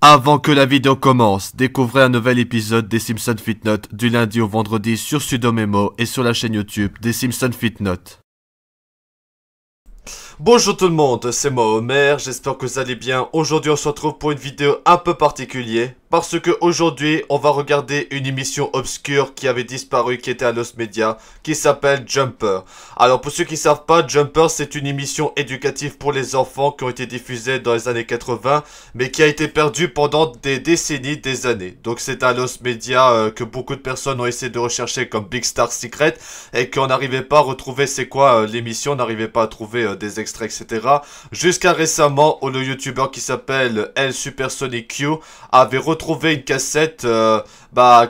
Avant que la vidéo commence, découvrez un nouvel épisode des Simpsons Fitnote du lundi au vendredi sur Sudomemo et sur la chaîne YouTube des Simpsons Fitnote. Bonjour tout le monde, c'est moi Homer, j'espère que vous allez bien. Aujourd'hui on se retrouve pour une vidéo un peu particulière. Parce que aujourd'hui, on va regarder une émission obscure qui avait disparu, qui était à Lost Media, qui s'appelle Jumper. Alors pour ceux qui ne savent pas, Jumper c'est une émission éducative pour les enfants qui ont été diffusée dans les années 80, mais qui a été perdue pendant des décennies, des années. Donc c'est à Lost Media que beaucoup de personnes ont essayé de rechercher comme Big Star Secret, et qu'on n'arrivait pas à retrouver c'est quoi l'émission, on n'arrivait pas à trouver des extraits, etc. Jusqu'à récemment, où le youtubeur qui s'appelle L Supersonic Q avait retrouvé une cassette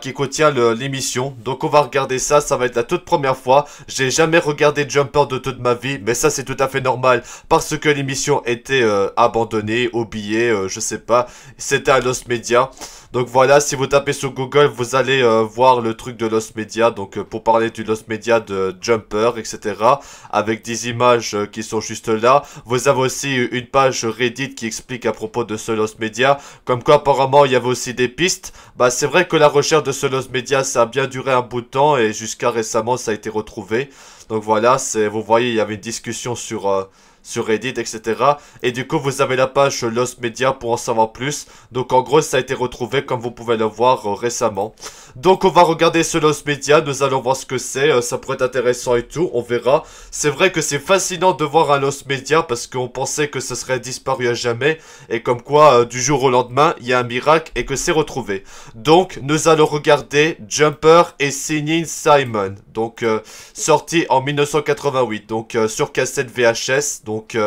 qui contient l'émission. Donc on va regarder ça, ça va être la toute première fois. J'ai jamais regardé Jumper de toute ma vie, mais ça c'est tout à fait normal parce que l'émission était abandonnée, oubliée, je sais pas. C'était à Lost Media. Donc voilà, si vous tapez sur Google, vous allez voir le truc de Lost Media. Donc pour parler du Lost Media de Jumper, etc. Avec des images qui sont juste là. Vous avez aussi une page Reddit qui explique à propos de ce Lost Media. Comme quoi apparemment il y avait aussi des pistes. Bah c'est vrai que la recherche de ce Lost Media ça a bien duré un bout de temps. Et jusqu'à récemment ça a été retrouvé. Donc voilà, vous voyez il y avait une discussion sur Reddit, etc. Et du coup, vous avez la page Lost Media pour en savoir plus. Donc, en gros, ça a été retrouvé, comme vous pouvez le voir récemment. Donc, on va regarder ce Lost Media. Nous allons voir ce que c'est. Ça pourrait être intéressant et tout. On verra. C'est vrai que c'est fascinant de voir un Lost Media parce qu'on pensait que ce serait disparu à jamais. Et comme quoi, du jour au lendemain, il y a un miracle et que c'est retrouvé. Donc, nous allons regarder Jumper et Singing Simon. Donc, sorti en 1988. Donc, sur cassette VHS. Donc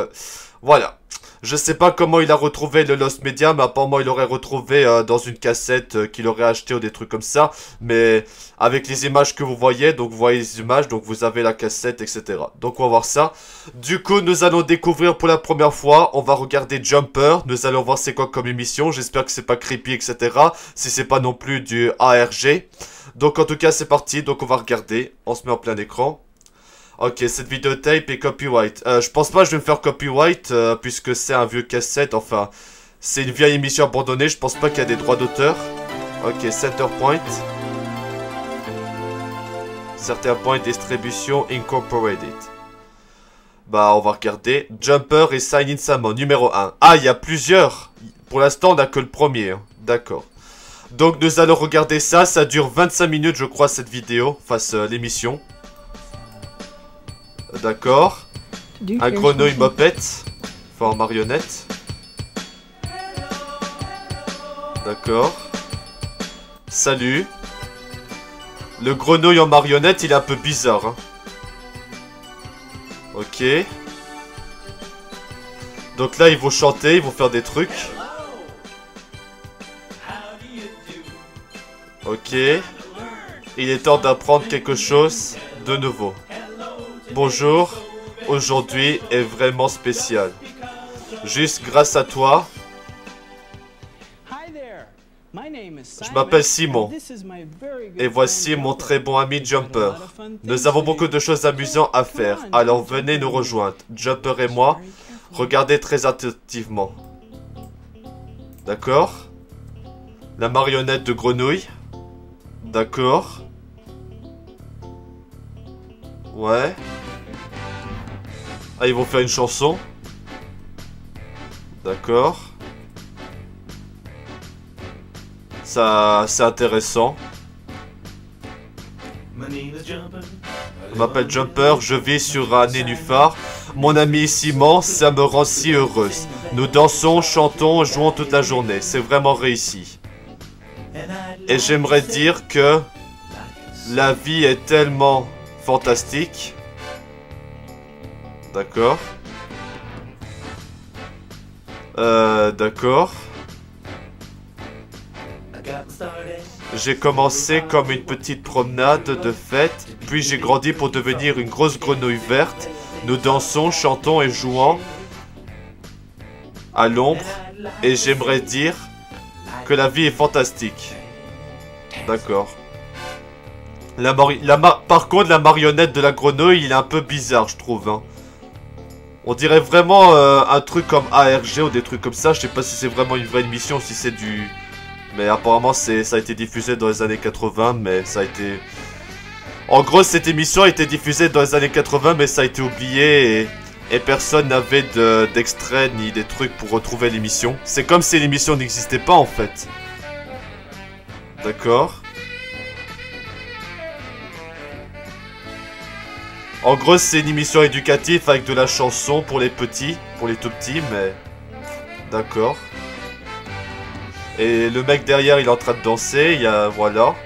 voilà. Je sais pas comment il a retrouvé le Lost Media, mais apparemment il l'aurait retrouvé dans une cassette qu'il aurait acheté ou des trucs comme ça. Mais avec les images que vous voyez, donc vous voyez les images, donc vous avez la cassette, etc. Donc on va voir ça. Du coup, nous allons découvrir pour la première fois, on va regarder Jumper. Nous allons voir c'est quoi comme émission. J'espère que c'est pas creepy, etc. Si c'est pas non plus du ARG. Donc en tout cas, c'est parti. Donc on va regarder. On se met en plein écran. Ok, cette vidéotape est copyright. Je pense pas que je vais me faire copyright puisque c'est un vieux cassette. Enfin, c'est une vieille émission abandonnée. Je pense pas qu'il y a des droits d'auteur. Ok, Center Point. Center Point Distribution Incorporated. Bah, on va regarder. Jumper et Singing Simon, numéro 1. Ah, il y a plusieurs. Pour l'instant, on n'a que le premier. Hein. D'accord. Donc, nous allons regarder ça. Ça dure 25 minutes, je crois, cette vidéo. Enfin, l'émission. D'accord. Un grenouille mopette. Enfin en marionnette. D'accord. Salut. Le grenouille en marionnette, il est un peu bizarre. Hein. Ok. Donc là, ils vont chanter, ils vont faire des trucs. Ok. Il est temps d'apprendre quelque chose de nouveau. Bonjour, aujourd'hui est vraiment spécial. Juste grâce à toi, je m'appelle Simon. Et voici mon très bon ami Jumper. Nous avons beaucoup de choses amusantes à faire, alors venez nous rejoindre. Jumper et moi, regardez très attentivement. D'accord? La marionnette de grenouille. D'accord. Ouais. Ah, ils vont faire une chanson. D'accord. Ça, c'est intéressant. Je m'appelle Jumper, je vis sur un nénuphar. Mon ami Simon, ça me rend si heureuse. Nous dansons, chantons, jouons toute la journée. C'est vraiment réussi. Et j'aimerais dire que la vie est tellement fantastique. D'accord. D'accord. J'ai commencé comme une petite promenade de fête, puis j'ai grandi pour devenir une grosse grenouille verte. Nous dansons, chantons et jouons à l'ombre. Et j'aimerais dire que la vie est fantastique. D'accord. Par contre, la marionnette de la grenouille, il est un peu bizarre, je trouve. Hein. On dirait vraiment un truc comme ARG ou des trucs comme ça. Je sais pas si c'est vraiment une vraie émission, si c'est du... Mais apparemment ça a été diffusé dans les années 80, mais ça a été... En gros, cette émission a été diffusée dans les années 80, mais ça a été oublié et personne n'avait d'extrait ni des trucs pour retrouver l'émission. C'est comme si l'émission n'existait pas en fait. D'accord. En gros, c'est une émission éducative avec de la chanson pour les petits, pour les tout petits, mais... D'accord. Et le mec derrière, il est en train de danser, il y a... Voilà.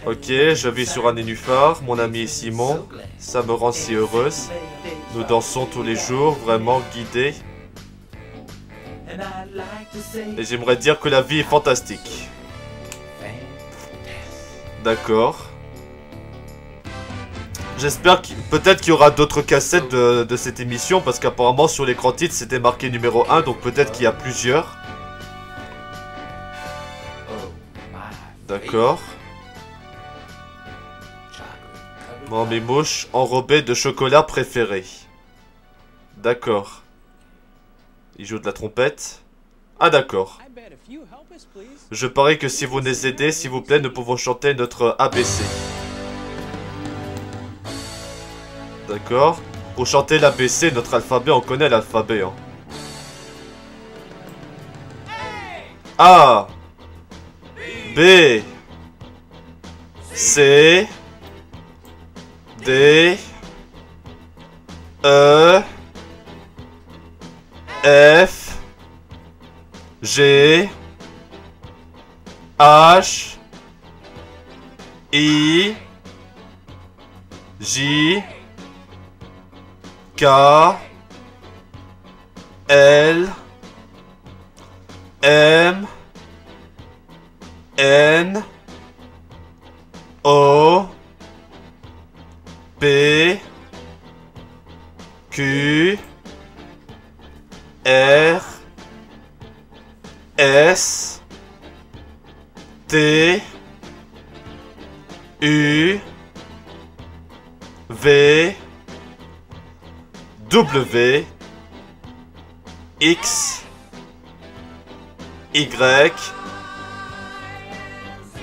Ok, je vis sur un nénuphar, mon ami Simon, ça me rend si heureuse. Nous dansons tous les jours, vraiment guidés. Et j'aimerais dire que la vie est fantastique. D'accord. J'espère peut-être qu'il y aura d'autres cassettes de cette émission, parce qu'apparemment sur l'écran titre c'était marqué numéro 1, donc peut-être qu'il y a plusieurs. D'accord. Bon, mes mouches enrobées de chocolat préféré. D'accord. Il joue de la trompette. Ah d'accord. Je parie que si vous nous aidez, s'il vous plaît, nous pouvons chanter notre ABC. D'accord. Pour chanter l'ABC, notre alphabet, on connaît l'alphabet. Hein. A. B. C. D. E. F. G. H. I. J. K. L. M. N. O. P. Q. R. S. T. U. V. W. X. Y.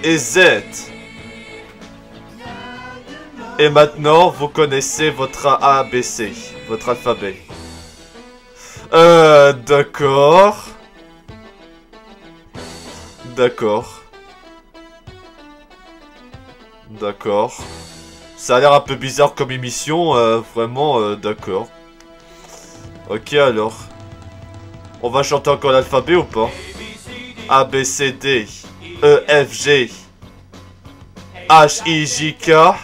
Et Z. Et maintenant, vous connaissez votre ABC, votre alphabet. D'accord. D'accord. D'accord. Ça a l'air un peu bizarre comme émission, vraiment, d'accord. Ok, alors. On va chanter encore l'alphabet ou pas? A, B, C, D, E, F, G, H, I, J, K,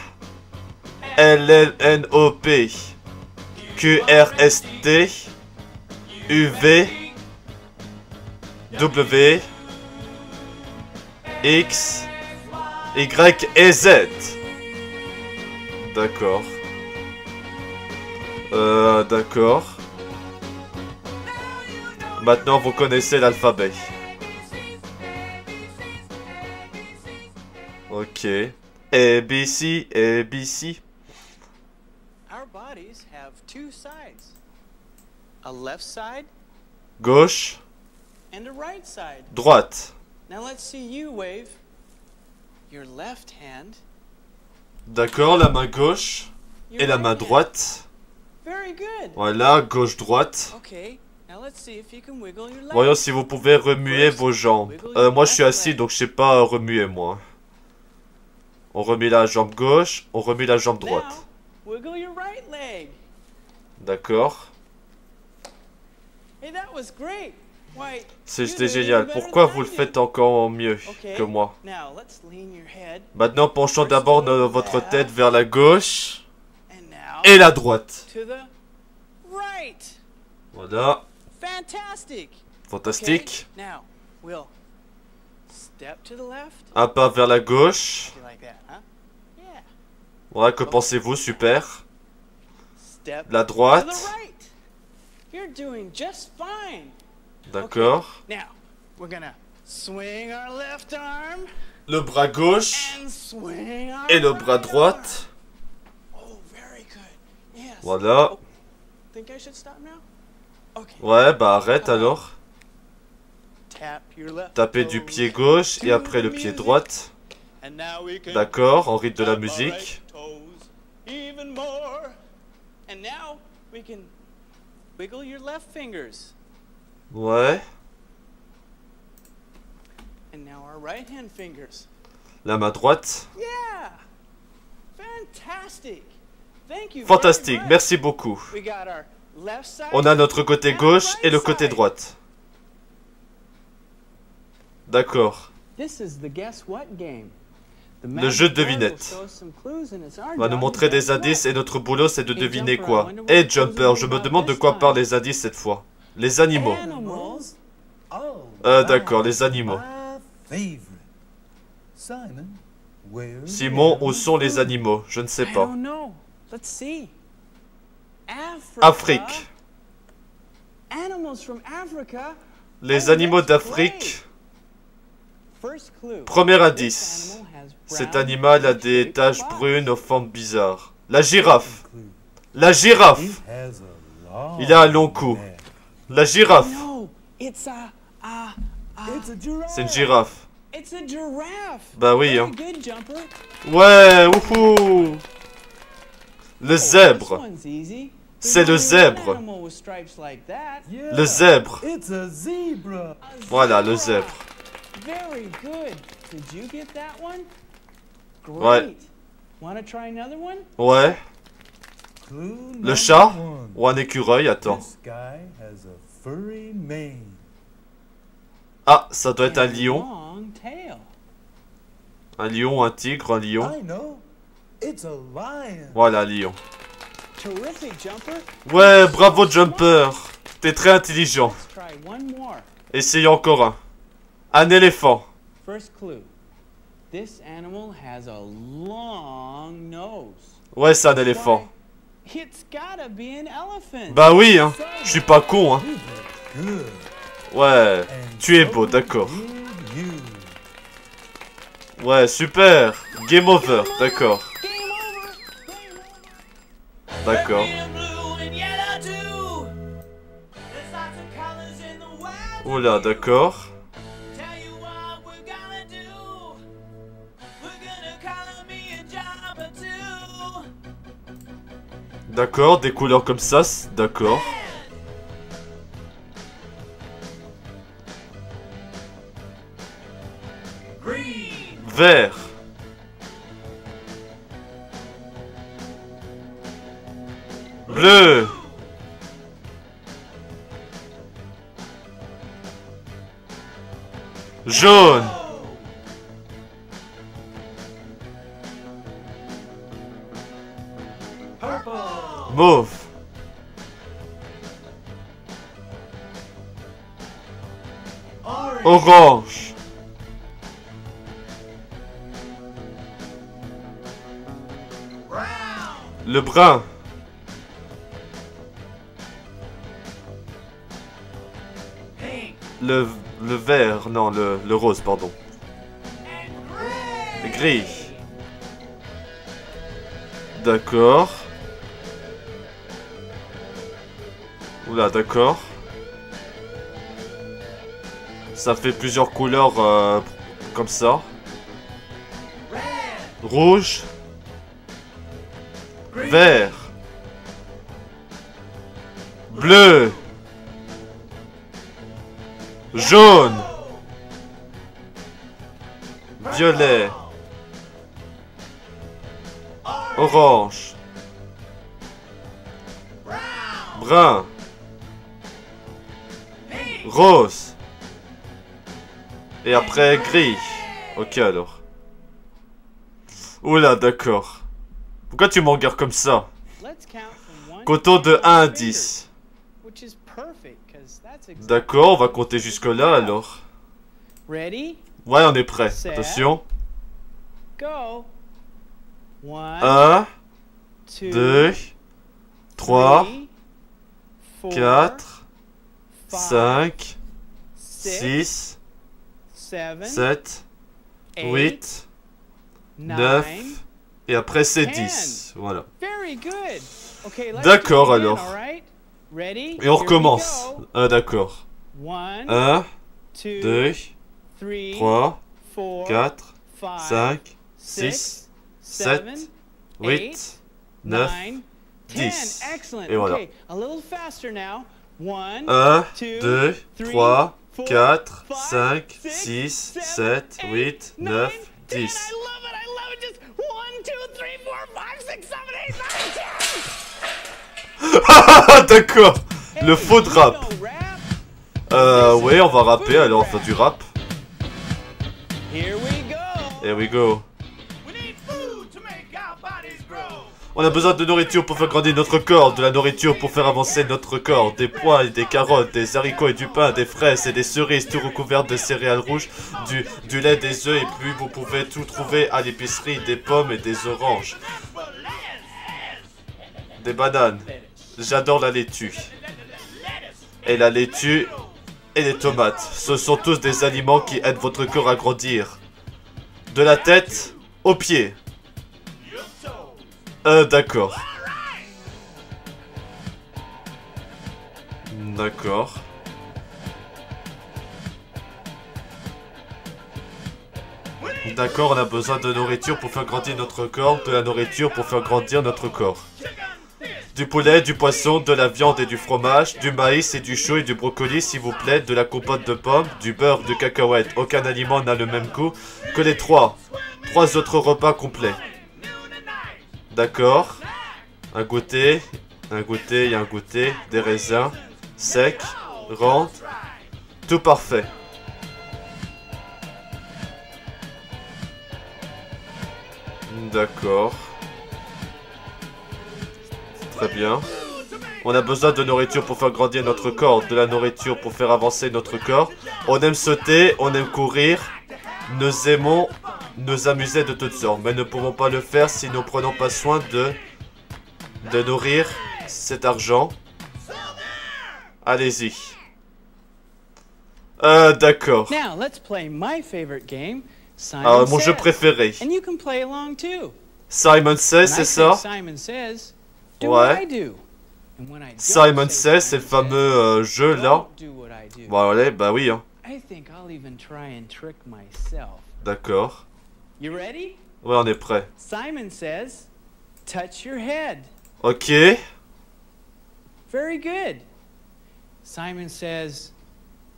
L, L, N, O, P, Q, R, S, T, U, V, W, X, Y et Z. D'accord. D'accord. Maintenant, vous connaissez l'alphabet. Ok. A, B, C, A, B, C. Our bodies have two sides. A left side Gauche. and a right side. Droite. Now let's see you wave your left hand. D'accord, la main gauche Your et la right main hand. droite. Very good. Voilà, gauche-droite. Okay. Now let's see if you can wiggle your legs. Voyons si vous pouvez remuer vos jambes. Moi, je suis assis, donc je sais pas remuer, moi. On remue la jambe gauche, on remue la jambe droite. Now, wiggle your right leg. D'accord. Hey, that was great. Why, C'était génial. Pourquoi vous le faites encore mieux que moi? Now, let's lean your head. Maintenant, penchons d'abord votre tête vers la gauche And now et la droite. to the right. Voilà. Fantastic. Fantastique. Okay, now, we'll step to the left. Un pas vers la gauche. You like that, huh? Yeah. Voilà, que pensez-vous? Super. Step La to droite. the right. You're doing just fine. D'accord. Okay, now, we're gonna swing our left arm Le bras gauche and swing our et le right bras droite. Yes. Voilà. Oh, think I should stop now? Okay. Ouais, bah arrête alors. Tap your left Taper du toes pied gauche to et après the le pied music. droite. And now we can D'accord, en rythme de la tap our musique. right toes even more. And now we can wiggle your left fingers. Ouais. And now our right hand fingers. La main droite. Yeah! Fantastic! Thank you Fantastique, very much. merci beaucoup. We got our left side On a notre côté and gauche right et le côté side. droite. D'accord. This is the guess what game. The Le jeu de magic board will devinette. show us some clues and it's our On va nous job to montrer des guess indices what. et notre boulot c'est de Hey, deviner Jumper, I quoi. wonder what Eh the clues Jumper, are je me about demande de this quoi time. parlent les indices cette fois. Les animaux. Animals. Oh, D'accord, les animaux. my favorite. Simon, where Simon, où sont les animaux? Je ne sais I pas. don't know. Let's see. Africa. Afrique. Animals from Africa. Les Oh, animaux that's d'Afrique. great. First clue. Premier This indice. animal has Cet brown, animal a des shaped taches spots. brunes aux formes bizarres. La girafe. Clue. La girafe. He has a long Il a un long cou. neck. La girafe. No, it's It's a giraffe. C'est une girafe. it's a giraffe. Bah oui, Very hein. good, Jumper. Ouais, wouhou. Le Oh, zèbre. this one's easy. C'est There's le only one zèbre. animal with stripes like that. Yeah, Le zèbre. It's a zebra. A Voilà, le zebra. zèbre. Very good. Did you get that one? Great. Ouais. Want to try another one? Ouais. Clue Le number chat. one. Ou un écureuil, attends. This guy has a furry mane. Ah, ça doit être un And a lion. long tail. Un lion, un tigre, un lion. I know. It's a lion. Voilà, un lion. Terrific, Jumper. Ouais, bravo Jumper. T'es très intelligent. Let's try one more. Essayez encore un. Un éléphant. First clue. This animal has a long nose. Ouais, c'est un éléphant. Why, it's gotta be an elephant. Bah oui, hein. Je suis pas con, hein. You did good. Ouais. And Tu es so beau, d'accord. did you. Ouais, super. Game over, d'accord. Game over. Game over. D'accord. Oula, d'accord. D'accord, des couleurs comme ça, d'accord. Vert. Bleu. Jaune. Mauve. Orange. Le brun. Le vert, non, le rose, pardon. Gris. D'accord. Oula, d'accord. Ça fait plusieurs couleurs comme ça. Rouge. Vert. Bleu. Jaune. Violet. Orange. Brun. Rose. Et après gris. Ok alors. Oula, d'accord. Pourquoi tu me regardes comme ça? Let's count from 1 Comptons de to 1 à 10. 10. Which is perfect, 'cause that's exactly D'accord, on va compter jusque là alors. Ready? Ouais, on est prêt. Set. Attention. Go. 1, 1, 2, 2, 3, 4, 4, 5, 5, 6, 7, 7, 8, 8, 9. Et après c'est 10. Voilà. Very good. Okay, let's D'accord, try again, alors. all right? Ready? Et on Here we recommence. go. Ah, d'accord. 1, 1, 2, 2, 3, 3, 4, 4, 5, 5, 6, 6, 7, 8, 9, 10. Excellent. Et voilà. Okay, a little faster now. 1, 1, 2, 2, 3, 3, 4, 5, 5, 6, 7, 8, 9, 10. I love it. Just 1, 2, 3, 4, 5, 6, 7, 8, 9, 10. Ah, d'accord. Le Hey, faux de you rap. know rap. Ouais, on va rapper alors, on fait du rap. Here we go. Here we go. We need food to make our bodies grow. On a besoin de nourriture pour faire grandir notre corps, de la nourriture pour faire avancer notre corps, des pois et des carottes, des haricots et du pain, des fraises et des cerises, tout recouvert de céréales rouges, du lait, des œufs et puis vous pouvez tout trouver à l'épicerie, des pommes et des oranges, des bananes. J'adore la laitue. Et la laitue et les tomates. Ce sont tous des aliments qui aident votre corps à grandir. De la tête aux pieds. D'accord. D'accord. D'accord, on a besoin de nourriture pour faire grandir notre corps, de la nourriture pour faire grandir notre corps. Du poulet, du poisson, de la viande et du fromage, du maïs et du chou et du brocoli s'il vous plaît, de la compote de pommes, du beurre, de cacahuètes. Aucun aliment n'a le même goût que les trois autres repas complets. D'accord. Un goûter, il y a un goûter, des raisins, secs, ronds, tout parfait. D'accord. Très bien. On a besoin de nourriture pour faire grandir notre corps, de la nourriture pour faire avancer notre corps. On aime sauter, on aime courir. Nous aimons nous amuser de toutes sortes, mais ne pouvons pas le faire si nous ne prenons pas soin de nourrir cet argent. Allez-y. D'accord. Now, let's play my favorite game, Simon Mon jeu Says. préféré. And you can play along too. Simon Says, When I c'est say ça? Simon Says, do Ouais. what I do. And when I don't Simon say Says, c'est le Simon fameux jeu says, là. don't do what I do. Bon, allez, bah oui, hein. I think I'll even try and trick myself. D'accord. You ready? Ouais, on est prêt. Simon says, touch your head. Ok. Very good. Simon says,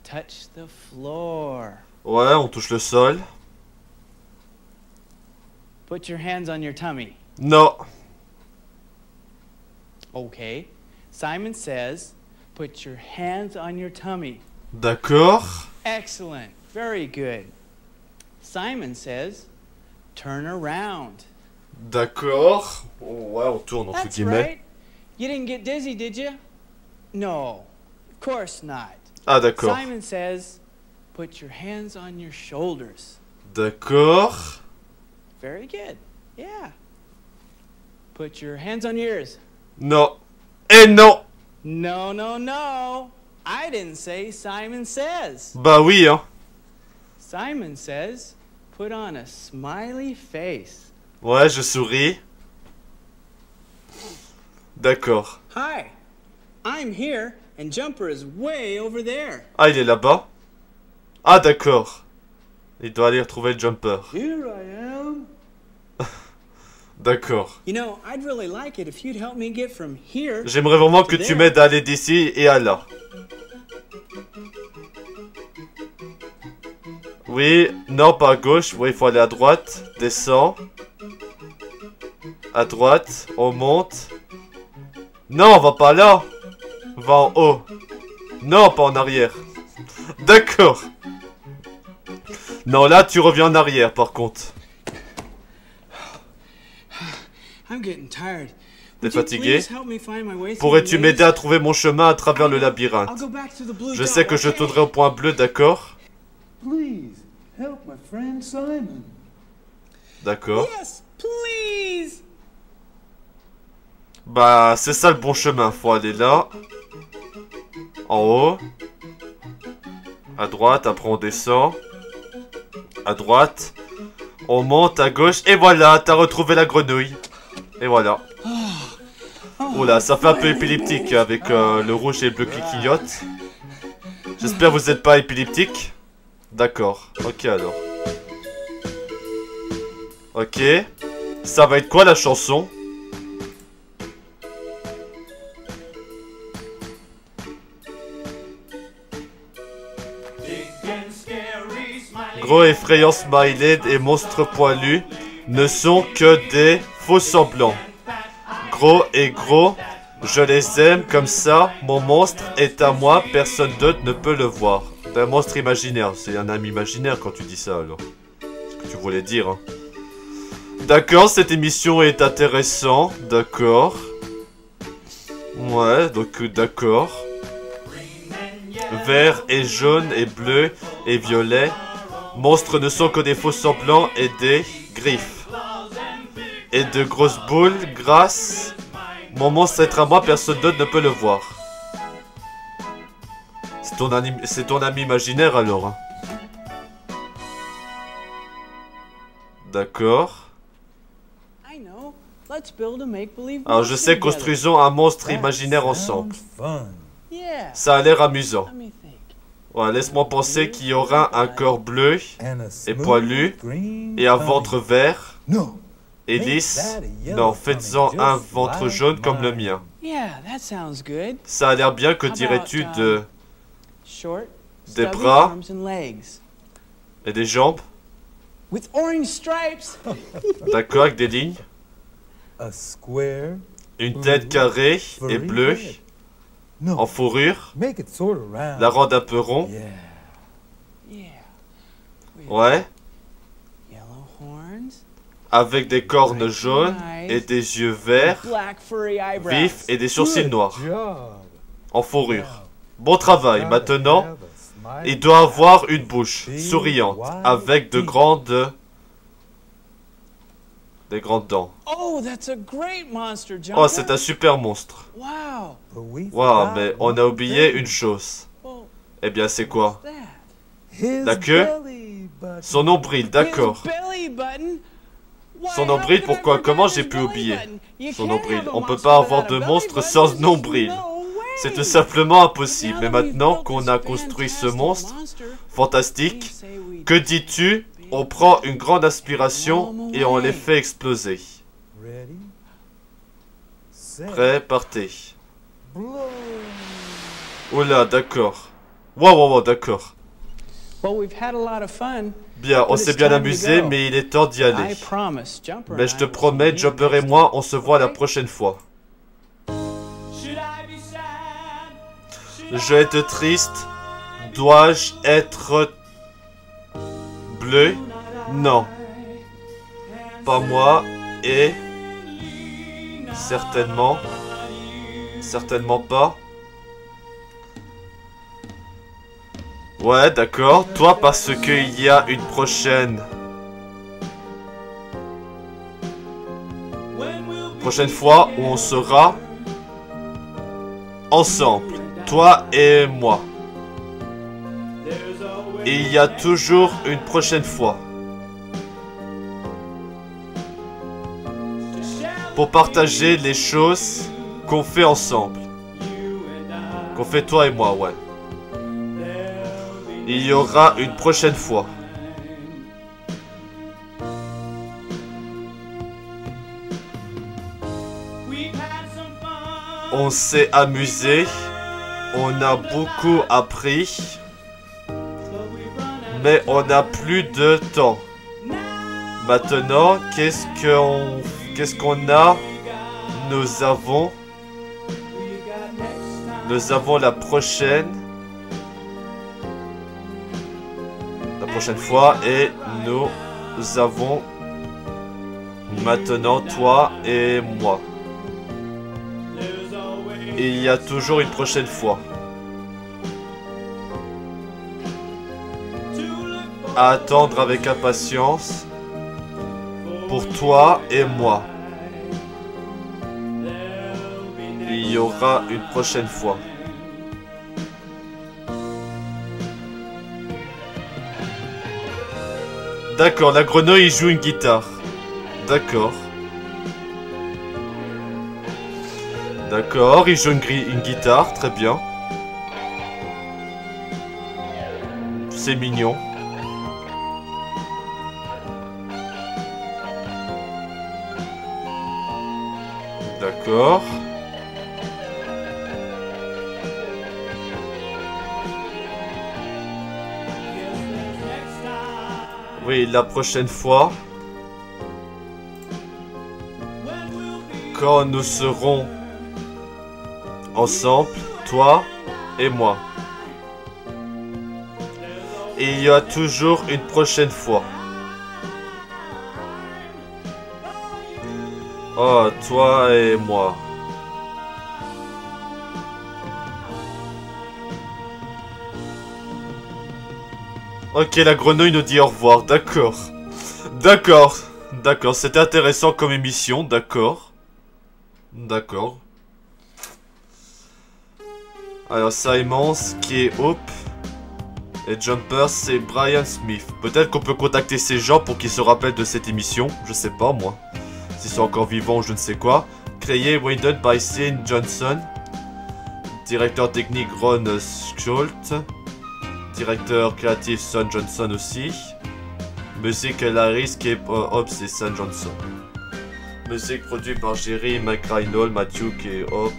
touch the floor. Ouais, on touche le sol. Put your hands on your tummy. Non. Okay. Simon says, put your hands on your tummy. D'accord. Excellent. Very good. Simon says, turn around. D'accord. Ouais, on tourne entre That's guillemets. right. You didn't get dizzy, did you? No, of course not. Ah, d'accord. Simon says, put your hands on your shoulders. D'accord. Very good. Yeah. Put your hands on your ears. Non. Et non. No, no, no. I didn't say Simon says. Bah oui, hein. Simon says, put on a smiley face. Ouais, je souris. D'accord. Hi, I'm here, and Jumper is way over there. Ah, il est là-bas. Ah, d'accord. Il doit aller retrouver le jumper. Here I am. D'accord. You know, I'd really like it if you'd help me get from here. J'aimerais vraiment que tu m'aides à aller d'ici et à là. Oui, non, pas à gauche. Oui, il faut aller à droite. Descends. À droite. On monte. Non, on va pas là. On va en haut. Non, pas en arrière. D'accord. Non, là, tu reviens en arrière, par contre. I'm getting tired. T'es Would you fatigué? please help me find my way through Pourrais-tu the m'aider à maze? trouver mon chemin à travers le I'll labyrinthe? go back to the blue Je dot, sais que je okay? tournerai au point bleu, d'accord? Please help my friend Simon. D'accord. Yes, please. Bah, c'est ça le bon chemin. Faut aller là. En haut. À droite, après on descend. À droite. On monte à gauche. Et voilà, t'as retrouvé la grenouille. Et voilà. Oula, ça fait un peu épileptique avec le rouge et le bleu qui clignotent. J'espère que vous n'êtes pas épileptique. D'accord. Ok alors. Ok. Ça va être quoi la chanson? Gros effrayant smiley et monstres poilus ne sont que des faux semblants. Gros et gros, je les aime comme ça, mon monstre est à moi, personne d'autre ne peut le voir. C'est un monstre imaginaire, c'est un ami imaginaire quand tu dis ça alors. C'est ce que tu voulais dire, hein. D'accord, cette émission est intéressante, d'accord. Ouais, donc d'accord. Vert et jaune et bleu et violet. Monstres ne sont que des faux semblants et des griffes. Et de grosses boules, grâce. Mon monstre est à moi, personne d'autre ne peut le voir. C'est ton ami imaginaire alors. Hein. D'accord. Alors je sais, construisons un monstre imaginaire ensemble. Ça a l'air amusant. Ouais, laisse-moi penser qu'il y aura un corps bleu et poilu et un ventre vert et lisse. Non, faites-en un ventre jaune comme le mien. Ça a l'air bien, que dirais-tu de... des bras et des jambes? D'accord, avec des lignes. Une tête carrée et bleue en fourrure. La rende un peu rond. Ouais. Avec des cornes jaunes et des yeux verts vifs et des sourcils noirs. En fourrure. Bon travail. Maintenant, il doit avoir une bouche souriante avec de grandes... des grandes dents. Oh, c'est un super monstre. Waouh, mais on a oublié une chose. Eh bien, c'est quoi? La queue? Son nombril, d'accord. Son nombril, pourquoi? Comment j'ai pu oublier son nombril? On peut pas avoir de monstre sans nombril. C'est tout simplement impossible. Mais maintenant qu'on a construit ce monstre fantastique, que dis-tu? On prend une grande aspiration et on les fait exploser. Prêt, partez. Oula, d'accord. Wow, d'accord. Bien, on s'est bien amusé, mais il est temps d'y aller. Mais je te promets, Jumper et moi, on se voit la prochaine fois. Je vais être triste. Dois-je être... bleu? Non. Pas moi. Et... certainement. Certainement pas. Ouais, d'accord. Toi, parce qu'il y a une prochaine... prochaine fois où on sera... ensemble. Toi et moi. Et il y a toujours une prochaine fois. Pour partager les choses qu'on fait ensemble. Qu'on fait toi et moi, ouais. Il y aura une prochaine fois. On s'est amusé. On a beaucoup appris. Mais on n'a plus de temps. Maintenant, qu'est-ce qu'on a? Nous avons la prochaine fois et nous avons maintenant toi et moi. Et il y a toujours une prochaine fois. À attendre avec impatience pour toi et moi. Il y aura une prochaine fois. D'accord, la grenouille joue une guitare. D'accord. D'accord, il joue une guitare, très bien. C'est mignon. D'accord. Oui, la prochaine fois, quand nous serons ensemble, toi et moi. Et il y a toujours une prochaine fois. Oh, toi et moi. Ok, la grenouille nous dit au revoir, d'accord. D'accord, d'accord, c'était intéressant comme émission, d'accord. D'accord. Alors, Simons, qui est Hope. Et Jumper, c'est Brian Smith. Peut-être qu'on peut contacter ces gens pour qu'ils se rappellent de cette émission. Je sais pas, moi. S'ils sont encore vivants ou je ne sais quoi. Créé, Winded by Sean Johnson. Directeur technique, Ron Schultz. Directeur créatif, Sean Johnson aussi. Musique, Larry, Skip Hobbs et Sean Johnson. Musique produite par Jerry McReynolds, Matthew et Hope,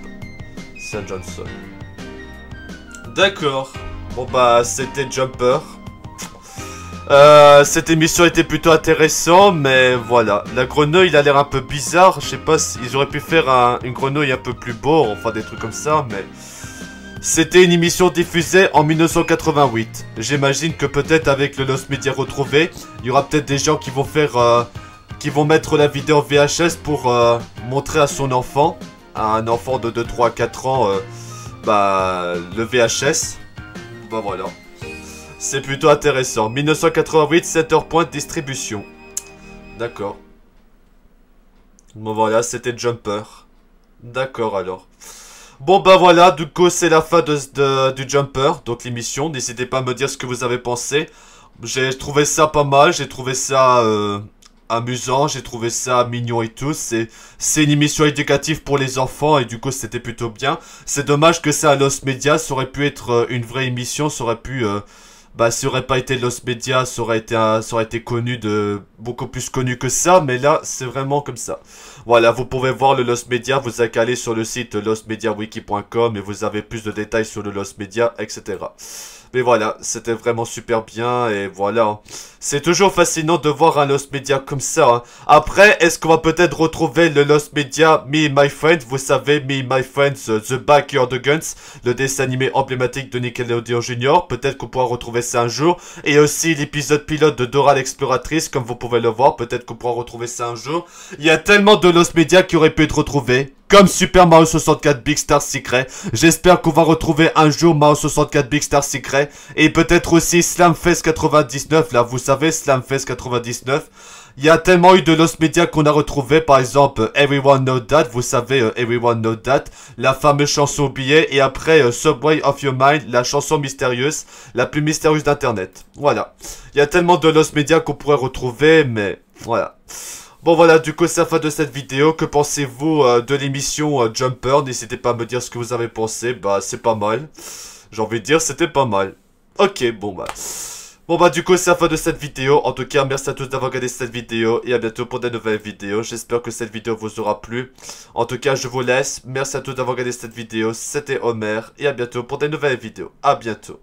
Sean Johnson. D'accord. Bon bah c'était Jumper. Cette émission était plutôt intéressante, mais voilà. La grenouille, il a l'air un peu bizarre. Je sais pas s'ils auraient pu faire une grenouille un peu plus beau, enfin des trucs comme ça, mais... C'était une émission diffusée en 1988. J'imagine que peut-être avec le Lost Media retrouvé, il y aura peut-être des gens qui vont faire... qui vont mettre la vidéo VHS pour montrer à son enfant, à un enfant de 2, 3, 4 ans, bah, le VHS. Bah voilà. C'est plutôt intéressant. 1988, 7h point de distribution. D'accord. Bon voilà, c'était Jumper. D'accord alors. Bon bah voilà, du coup c'est la fin du Jumper, donc l'émission. N'hésitez pas à me dire ce que vous avez pensé. J'ai trouvé ça pas mal, j'ai trouvé ça amusant, j'ai trouvé ça mignon et tout. C'est une émission éducative pour les enfants et du coup c'était plutôt bien. C'est dommage que ça à Lost Media, ça aurait pu être une vraie émission, ça aurait pu... bah, ça aurait pas été Lost Media, ça aurait été connu beaucoup plus connu que ça, mais là, c'est vraiment comme ça. Voilà, vous pouvez voir le Lost Media, vous avez qu'à aller sur le site lostmediawiki.com et vous avez plus de détails sur le Lost Media, etc. Mais voilà, c'était vraiment super bien et voilà. C'est toujours fascinant de voir un Lost Media comme ça. Hein. Après, est-ce qu'on va peut-être retrouver le Lost Media Me and My Friends? Vous savez, Me and My Friends, The Backyard Guns, le dessin animé emblématique de Nickelodeon Junior. Peut-être qu'on pourra retrouver ça un jour. Et aussi l'épisode pilote de Dora l'exploratrice, comme vous pouvez le voir. Peut-être qu'on pourra retrouver ça un jour. Il y a tellement de Lost Media qui auraient pu être retrouvés. Comme Super Mario 64 Big Star Secret. J'espère qu'on va retrouver un jour Mario 64 Big Star Secret. Et peut-être aussi Slamfest 99. Là, vous savez, Slamfest 99. Il y a tellement eu de Lost Media qu'on a retrouvé. Par exemple, Everyone Know That. Vous savez, Everyone Know That. La fameuse chanson oubliée. Et après, Subway of Your Mind. La chanson mystérieuse. La plus mystérieuse d'internet. Voilà. Il y a tellement de Lost Media qu'on pourrait retrouver. Mais voilà. Bon voilà, du coup c'est la fin de cette vidéo. Que pensez-vous de l'émission Jumper? N'hésitez pas à me dire ce que vous avez pensé. Bah c'est pas mal. J'ai envie de dire c'était pas mal. Ok, bon bah du coup c'est la fin de cette vidéo. En tout cas merci à tous d'avoir regardé cette vidéo. Et à bientôt pour de nouvelles vidéos. J'espère que cette vidéo vous aura plu. En tout cas je vous laisse. Merci à tous d'avoir regardé cette vidéo. C'était Homer. Et à bientôt pour de nouvelles vidéos. À bientôt.